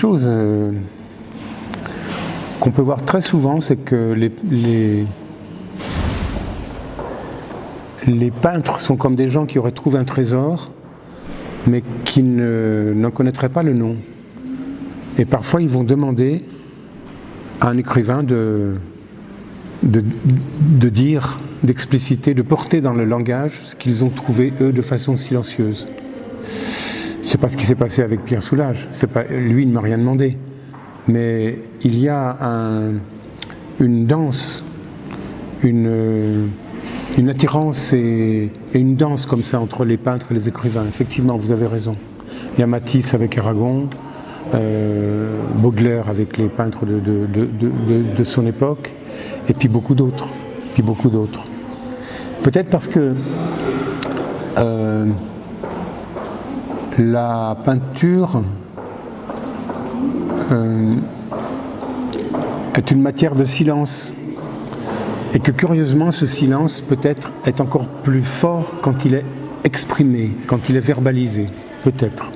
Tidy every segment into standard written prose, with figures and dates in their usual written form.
chose qu'on peut voir très souvent, c'est que les peintres sont comme des gens qui auraient trouvé un trésor, mais qui n'en connaîtraient pas le nom. Et parfois, ils vont demander à un écrivain de dire, d'expliciter, de porter dans le langage ce qu'ils ont trouvé, eux, de façon silencieuse. C'est pas ce qui s'est passé avec Pierre Soulages. Lui, il ne m'a rien demandé. Mais il y a une danse, une attirance et une danse comme ça entre les peintres et les écrivains. Effectivement, vous avez raison. Il y a Matisse avec Aragon, Baudelaire avec les peintres de son époque, et puis beaucoup d'autres. Peut-être parce que la peinture est une matière de silence. Et que curieusement, ce silence peut-être est encore plus fort quand il est exprimé, quand il est verbalisé, peut-être.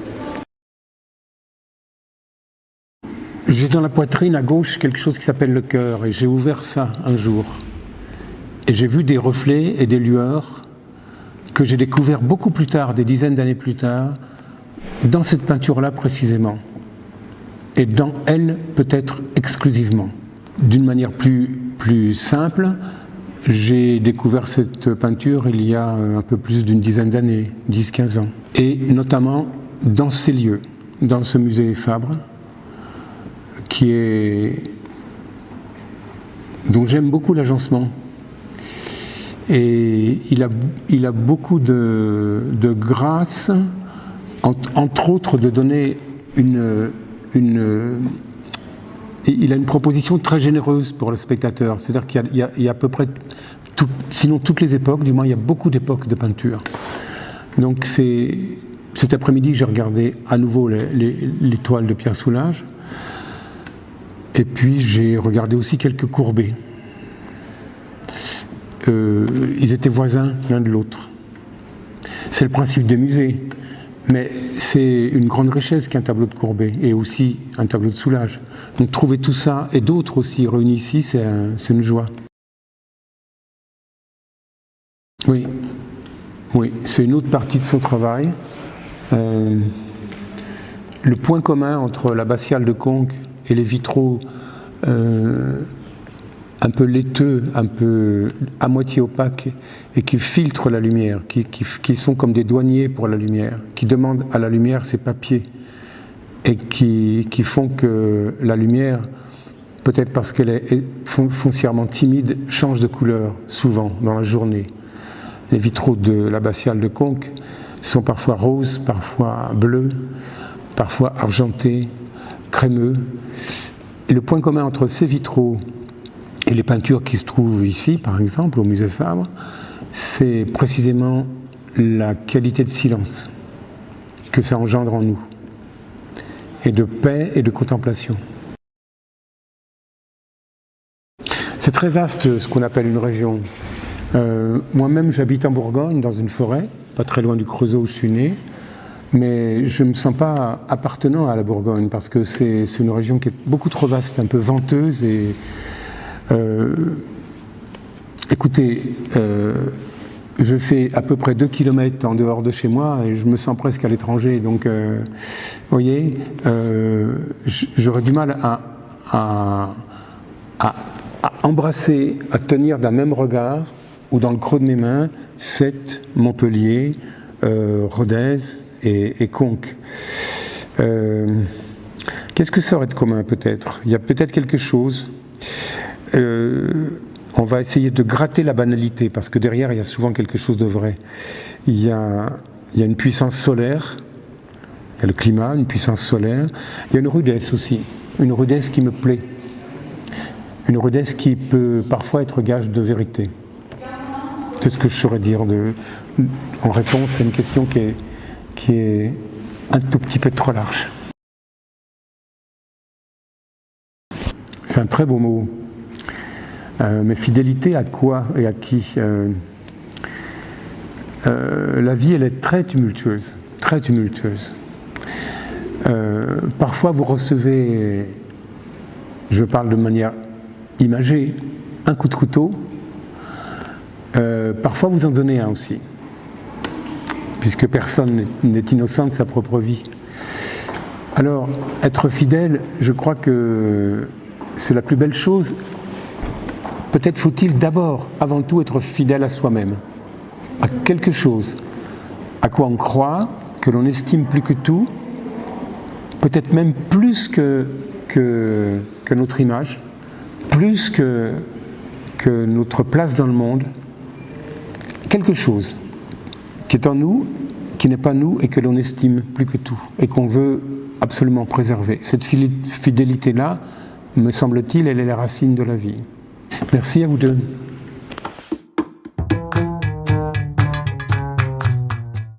J'ai dans la poitrine à gauche quelque chose qui s'appelle le cœur, et j'ai ouvert ça un jour. Et j'ai vu des reflets et des lueurs que j'ai découverts beaucoup plus tard, des dizaines d'années plus tard, dans cette peinture-là précisément. Et dans elle, peut-être exclusivement. D'une manière plus simple, j'ai découvert cette peinture il y a un peu plus d'une dizaine d'années, 10-15 ans. Et notamment dans ces lieux, dans ce musée Fabre, dont j'aime beaucoup l'agencement. Et il a beaucoup de grâce, entre autres de donner il a une proposition très généreuse pour le spectateur. C'est-à-dire qu'il y a à peu près, sinon toutes les époques, du moins il y a beaucoup d'époques de peinture. Donc cet après-midi, j'ai regardé à nouveau les toiles de Pierre Soulages. Et puis j'ai regardé aussi quelques Courbet. Ils étaient voisins l'un de l'autre. C'est le principe des musées. Mais c'est une grande richesse qu'un tableau de Courbet et aussi un tableau de Soulages. Donc trouver tout ça et d'autres aussi réunis ici, c'est une joie. Oui, c'est une autre partie de son travail. Le point commun entre l'abbatiale de Conques et les vitraux un peu laiteux, un peu à moitié opaques, et qui filtrent la lumière, qui sont comme des douaniers pour la lumière, qui demandent à la lumière ses papiers, et qui font que la lumière, peut-être parce qu'elle est foncièrement timide, change de couleur, souvent, dans la journée. Les vitraux de l'abbatiale de Conques sont parfois roses, parfois bleus, parfois argentés, crémeux. Et le point commun entre ces vitraux et les peintures qui se trouvent ici, par exemple, au musée Fabre, c'est précisément la qualité de silence que ça engendre en nous, et de paix et de contemplation. C'est très vaste ce qu'on appelle une région. Moi-même, j'habite en Bourgogne, dans une forêt, pas très loin du Creusot où je suis né, mais je ne me sens pas appartenant à la Bourgogne, parce que c'est une région qui est beaucoup trop vaste, un peu venteuse et écoutez, je fais à peu près 2 km en dehors de chez moi et je me sens presque à l'étranger. Donc, vous voyez, j'aurais du mal à embrasser, à tenir d'un même regard, ou dans le creux de mes mains, Sète, Montpellier, Rodez et Conques. Qu'est-ce que ça aurait de commun peut-être ? Il y a peut-être quelque chose. On va essayer de gratter la banalité, parce que derrière, il y a souvent quelque chose de vrai. Il y a une puissance solaire, il y a le climat, une puissance solaire. Il y a une rudesse aussi, une rudesse qui me plaît. Une rudesse qui peut parfois être gage de vérité. C'est ce que je saurais dire en réponse à une question qui est un tout petit peu trop large. C'est un très beau mot. Mais fidélité à quoi et à qui ? La vie, elle est très tumultueuse, très tumultueuse. Parfois vous recevez, je parle de manière imagée, un coup de couteau, parfois vous en donnez un aussi, puisque personne n'est innocent de sa propre vie. Alors, être fidèle, je crois que c'est la plus belle chose. Peut-être faut-il d'abord, avant tout, être fidèle à soi-même, à quelque chose, à quoi on croit, que l'on estime plus que tout, peut-être même plus que notre image, plus que notre place dans le monde, quelque chose qui est en nous, qui n'est pas nous et que l'on estime plus que tout et qu'on veut absolument préserver. Cette fidélité-là, me semble-t-il, elle est la racine de la vie. Merci à vous deux.